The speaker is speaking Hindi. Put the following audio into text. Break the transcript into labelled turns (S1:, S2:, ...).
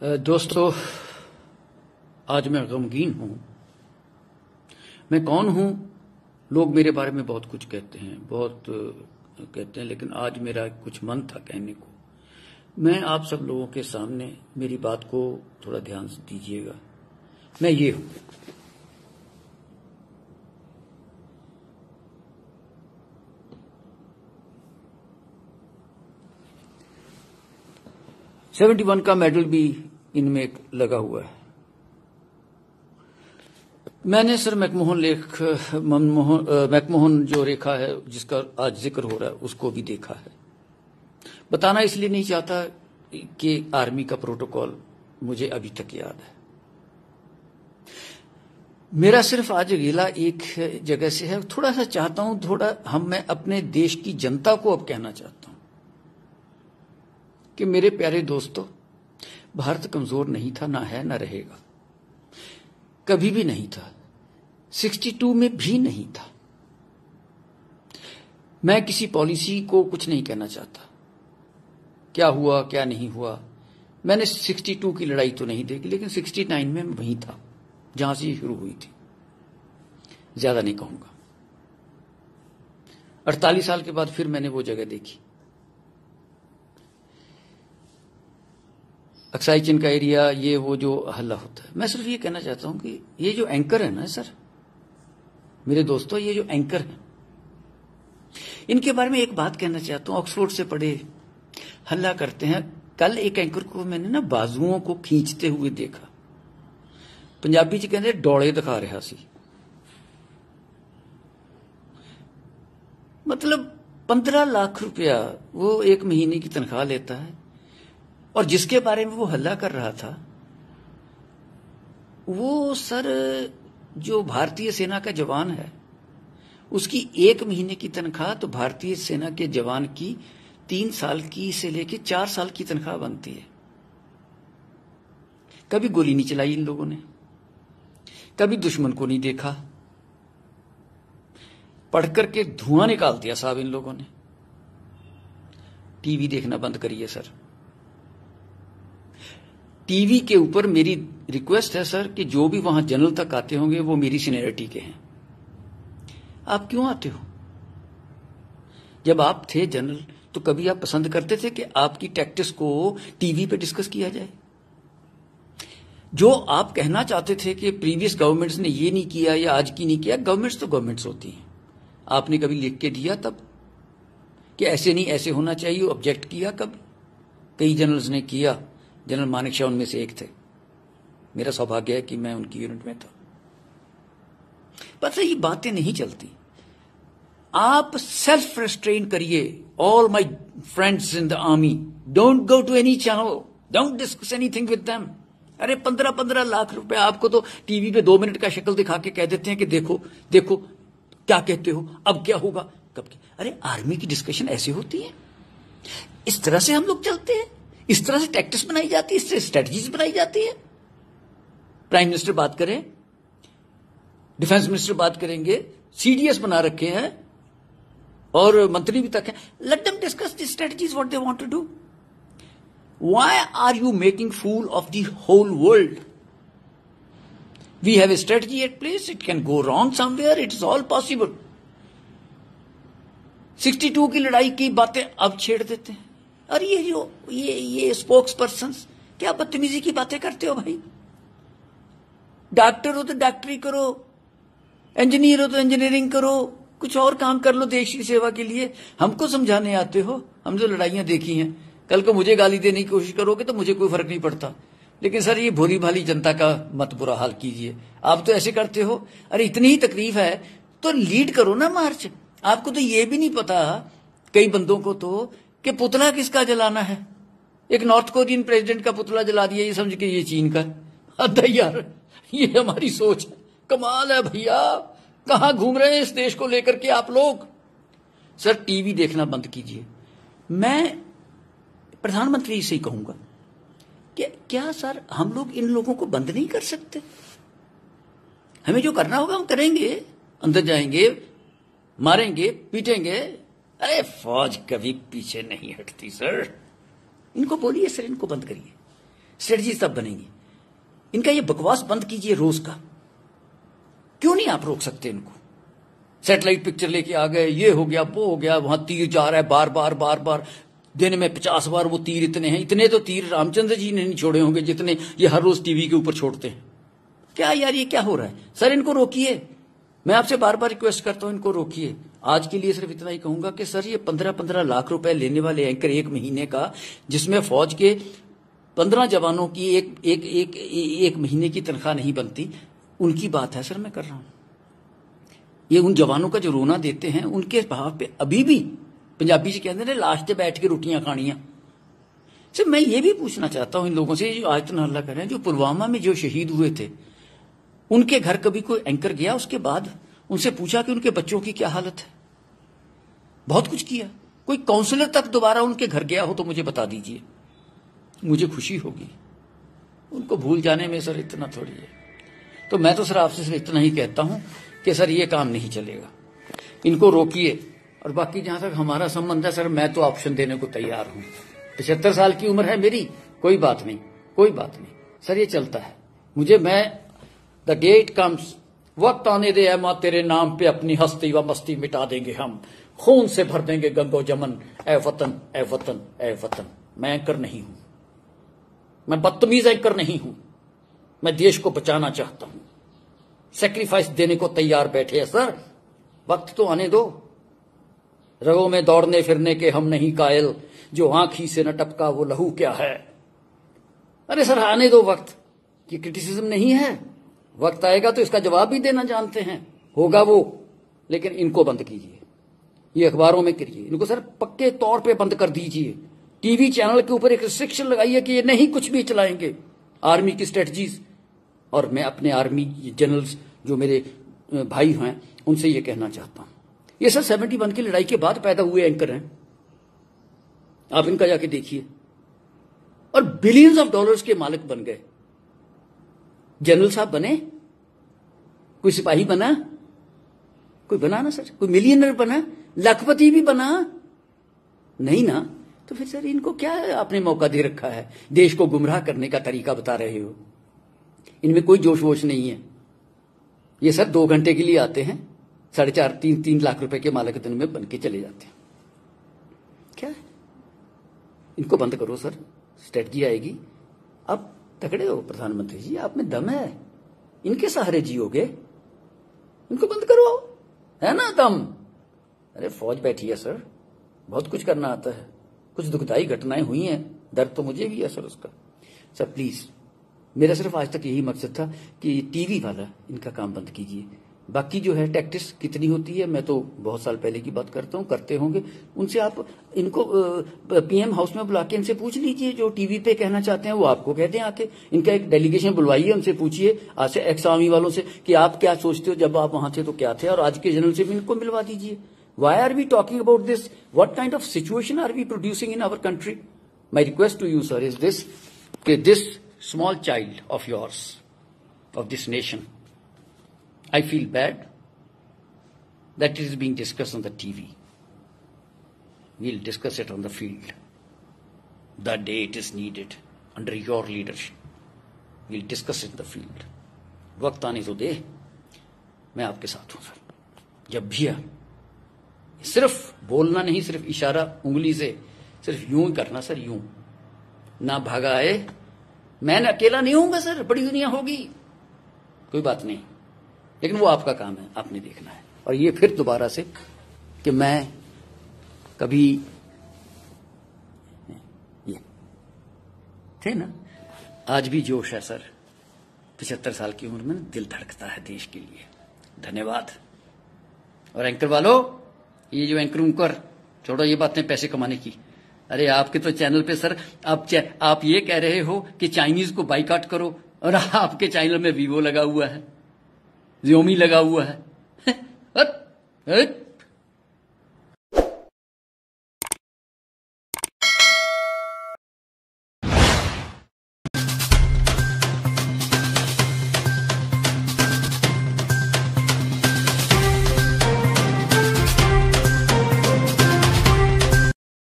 S1: दोस्तों, आज मैं गमगीन हूं। मैं कौन हूं? लोग मेरे बारे में बहुत कुछ कहते हैं, लेकिन आज मेरा कुछ मन था कहने को। मैं आप सब लोगों के सामने मेरी बात को थोड़ा ध्यान से दीजिएगा। मैं ये हूं। '71 का मेडल भी इनमें लगा हुआ है। मैंने सर मैकमोहन जो रेखा है, जिसका आज जिक्र हो रहा है, उसको भी देखा है। बताना इसलिए नहीं चाहता कि आर्मी का प्रोटोकॉल मुझे अभी तक याद है। मेरा सिर्फ आज गिला एक जगह से है। थोड़ा सा चाहता हूं, मैं अपने देश की जनता को अब कहना चाहता हूं कि मेरे प्यारे दोस्तों, भारत कमजोर नहीं था, ना है, ना रहेगा। कभी भी नहीं था। 62 में भी नहीं था। मैं किसी पॉलिसी को कुछ नहीं कहना चाहता, क्या हुआ क्या नहीं हुआ। मैंने 62 की लड़ाई तो नहीं देखी, लेकिन 69 में वहीं था जहां से शुरू हुई थी। ज्यादा नहीं कहूंगा। 48 साल के बाद फिर मैंने वो जगह देखी। अक्साई चिन का एरिया, ये वो जो हल्ला होता है। मैं सिर्फ ये कहना चाहता हूं कि ये जो एंकर है ना सर, मेरे दोस्तों, ये जो एंकर हैं, इनके बारे में एक बात कहना चाहता हूं। ऑक्सफोर्ड से पढ़े, हल्ला करते हैं। कल एक एंकर को मैंने ना बाजुओं को खींचते हुए देखा। पंजाबी च कहते डोले दिखा रहा सी। मतलब 15 लाख रुपया वो एक महीने की तनख्वाह लेता है, और जिसके बारे में वो हल्ला कर रहा था, वो सर जो भारतीय सेना का जवान है, उसकी एक महीने की तनख्वाह तो भारतीय सेना के जवान की 3 साल की से लेके 4 साल की तनख्वाह बनती है। कभी गोली नहीं चलाई इन लोगों ने, कभी दुश्मन को नहीं देखा। पढ़ करके धुआं निकाल दिया साहब इन लोगों ने। टीवी देखना बंद करिए सर। टीवी के ऊपर मेरी रिक्वेस्ट है सर कि जो भी वहां जनरल तक आते होंगे वो मेरी सीनियरिटी के हैं। आप क्यों आते हो? जब आप थे जनरल तो कभी आप पसंद करते थे कि आपकी टैक्टिक्स को टीवी पे डिस्कस किया जाए? जो आप कहना चाहते थे कि प्रीवियस गवर्नमेंट्स ने ये नहीं किया या आज की नहीं किया, गवर्नमेंट्स तो गवर्नमेंट्स होती हैं। आपने कभी लिख के दिया तब कि ऐसे नहीं, ऐसे होना चाहिए? ऑब्जेक्ट किया कभी? कई जनरल्स ने किया। जनरल मानेकशॉ उनमें से एक थे। मेरा सौभाग्य है कि मैं उनकी यूनिट में था। पता है, ये बातें नहीं चलती। आप सेल्फ रेस्ट्रेन करिए। All my friends in the army, don't go to any channel, don't discuss anything with them. अरे 15-15 लाख रुपए आपको तो टीवी पे 2 मिनट का शक्ल दिखा के कह देते हैं कि देखो देखो क्या कहते हो, अब क्या होगा, कब क्या। अरे आर्मी की डिस्कशन ऐसे होती है? इस तरह से हम लोग चलते हैं? इस तरह से टैक्टिक्स बनाई जाती है? इससे स्ट्रेटजीज बनाई जाती है? प्राइम मिनिस्टर बात करें, डिफेंस मिनिस्टर बात करेंगे, सीडीएस बना रखे हैं और मंत्री भी तक हैं। Let them discuss the strategies what they want to do. Why are you making fool of the whole world? We have a strategy at place, it can go wrong somewhere, it is all possible. 62 की लड़ाई की बातें अब छेड़ देते हैं। और ये स्पोक्स पर्सन्स, क्या बदतमीजी की बातें करते हो भाई? डॉक्टर हो तो डॉक्टरी करो, इंजीनियर हो तो इंजीनियरिंग करो, कुछ और काम कर लो देश की सेवा के लिए। हमको समझाने आते हो? हम जो लड़ाइयां देखी हैं, कल को मुझे गाली देने की कोशिश करोगे तो मुझे कोई फर्क नहीं पड़ता। लेकिन सर, ये भोली भाली जनता का मत बुरा हाल कीजिए। आप तो ऐसे करते हो। अरे इतनी ही तकलीफ है तो लीड करो ना मार्च। आपको तो ये भी नहीं पता, कई बंदों को तो, कि पुतला किसका जलाना है। एक नॉर्थ कोरियन प्रेसिडेंट का पुतला जला दिया, ये समझ के ये चीन का। हद है यार, ये हमारी सोच है। कमाल है भैया, कहां घूम रहे हैं इस देश को लेकर के आप लोग? सर टीवी देखना बंद कीजिए। मैं प्रधानमंत्री से ही कहूंगा कि क्या सर हम लोग इन लोगों को बंद नहीं कर सकते? हमें जो करना होगा हम करेंगे, अंदर जाएंगे, मारेंगे, पीटेंगे। अरे फौज कभी पीछे नहीं हटती सर। इनको बोलिए सर, इनको बंद करिए। स्ट्रेटजीज तब बनेंगी। इनका ये बकवास बंद कीजिए रोज का। क्यों नहीं आप रोक सकते इनको? सैटेलाइट पिक्चर लेके आ गए, ये हो गया, वो हो गया, वहां तीर जा रहा है बार बार बार बार, दिन में 50 बार वो तीर इतने हैं। इतने तो तीर रामचंद्र जी ने नहीं छोड़े होंगे जितने ये हर रोज टीवी के ऊपर छोड़ते हैं। क्या यार, ये क्या हो रहा है? सर इनको रोकिए, मैं आपसे बार बार रिक्वेस्ट करता हूं, इनको रोकिए। आज के लिए सिर्फ इतना ही कहूंगा कि सर ये 15-15 लाख रुपए लेने वाले एंकर एक महीने का, जिसमें फौज के 15 जवानों की एक महीने की तनख्वाह नहीं बनती, उनकी बात है सर मैं कर रहा हूं। ये उन जवानों का जो रोना देते हैं, उनके भाव पे अभी भी पंजाबी से कहते हैं लाश पे बैठ के रोटियां खानियां। सर मैं ये भी पूछना चाहता हूं इन लोगों से जो आज हल्ला कर रहे हैं, जो पुलवामा में जो शहीद हुए थे, उनके घर कभी कोई एंकर गया उसके बाद? उनसे पूछा कि उनके बच्चों की क्या हालत है? बहुत कुछ किया। कोई काउंसलर तक दोबारा उनके घर गया हो तो मुझे बता दीजिए, मुझे खुशी होगी। उनको भूल जाने में सर इतना थोड़ी है। तो मैं तो सर आपसे सिर्फ इतना ही कहता हूं कि सर ये काम नहीं चलेगा, इनको रोकिए। और बाकी जहां तक हमारा संबंध है सर, मैं तो ऑप्शन देने को तैयार हूं। 75 साल की उम्र है मेरी, कोई बात नहीं, कोई बात नहीं सर, ये चलता है। मैं द डे इट कम्स, वक्त आने दे ऐ मां तेरे नाम पे अपनी हस्ती व मस्ती मिटा देंगे हम, खून से भर देंगे गंगो जमन, ए वतन ए वतन ए वतन। मैं एंकर नहीं हूं, मैं बदतमीज एंकर नहीं हूं, मैं देश को बचाना चाहता हूं। सेक्रीफाइस देने को तैयार बैठे हैं सर, वक्त तो आने दो। रगों में दौड़ने फिरने के हम नहीं कायल, जो आंखी से न टपका वो लहू क्या है। अरे सर आने दो वक्त, ये क्रिटिसिज्म नहीं है। वक्त आएगा तो इसका जवाब भी देना जानते हैं, होगा वो। लेकिन इनको बंद कीजिए, ये अखबारों में करिए, इनको सर पक्के तौर पे बंद कर दीजिए। टीवी चैनल के ऊपर एक रिस्ट्रिक्शन लगाइए कि ये नहीं कुछ भी चलाएंगे। आर्मी की स्ट्रेटजीज, और मैं अपने आर्मी जनरल्स जो मेरे भाई हैं उनसे ये कहना चाहता हूं, ये सर 71 की लड़ाई के बाद पैदा हुए एंकर हैं, आप इनका जाके देखिए, और बिलियंस ऑफ डॉलर्स के मालिक बन गए। जनरल साहब बने, कोई सिपाही बना, कोई बना ना सर, कोई मिलियनर बना, लखपति भी बना नहीं ना। तो फिर सर इनको क्या आपने मौका दे रखा है? देश को गुमराह करने का तरीका बता रहे हो। इनमें कोई जोश वोश नहीं है। ये सर 2 घंटे के लिए आते हैं, 4.5-3 लाख रुपए के मालिक दिन में बन के चले जाते हैं। क्या है? इनको बंद करो सर, स्ट्रेटजी आएगी। अब तगड़े हो प्रधानमंत्री जी, आप में दम है, इनके सहारे जियोगे, इनको बंद करो, है ना दम। अरे फौज बैठी है सर, बहुत कुछ करना आता है। कुछ दुखदाई घटनाएं हुई हैं, दर्द तो मुझे भी है सर उसका। सर प्लीज, मेरा सिर्फ आज तक यही मकसद था कि टीवी वाला इनका काम बंद कीजिए। बाकी जो है टैक्टिस कितनी होती है, मैं तो बहुत साल पहले की बात करता हूँ, करते होंगे, उनसे आप इनको पीएम हाउस में बुला के इनसे पूछ लीजिए, जो टीवी पे कहना चाहते हैं वो आपको कहते हैं आके। इनका एक डेलीगेशन बुलवाइए, उनसे पूछिए आज से एक्स आर्मी वालों से कि आप क्या सोचते हो, जब आप वहां थे तो क्या थे, और आज के जनरल से भी इनको मिलवा दीजिए। Why are we talking about this? What kind of situation are we producing in our country? My request to you, sir, is this: that this small child of yours, of this nation, I feel bad that it is being discussed on the TV. We'll discuss it on the field. The day it is needed, under your leadership, we'll discuss it in the field. वक्त आने तो दे, मैं आपके साथ हूं सर, जब भी आ। सिर्फ बोलना नहीं, सिर्फ इशारा उंगली से, सिर्फ यूं ही करना सर, यूं ना भागा आए। मैं अकेला नहीं होऊंगा सर, बड़ी दुनिया होगी, कोई बात नहीं, लेकिन वो आपका काम है, आपने देखना है। और ये फिर दोबारा से कि मैं कभी ये थे ना, आज भी जोश है सर। 75 साल की उम्र में दिल धड़कता है देश के लिए। धन्यवाद। और एंकर वालों, ये जो एंकर उनकर छोड़ो ये बातें पैसे कमाने की। अरे आपके तो चैनल पे सर आप ये कह रहे हो कि चाइनीज को बाइकाट करो, और आपके चैनल में वीवो लगा हुआ है, Xiaomi लगा हुआ है।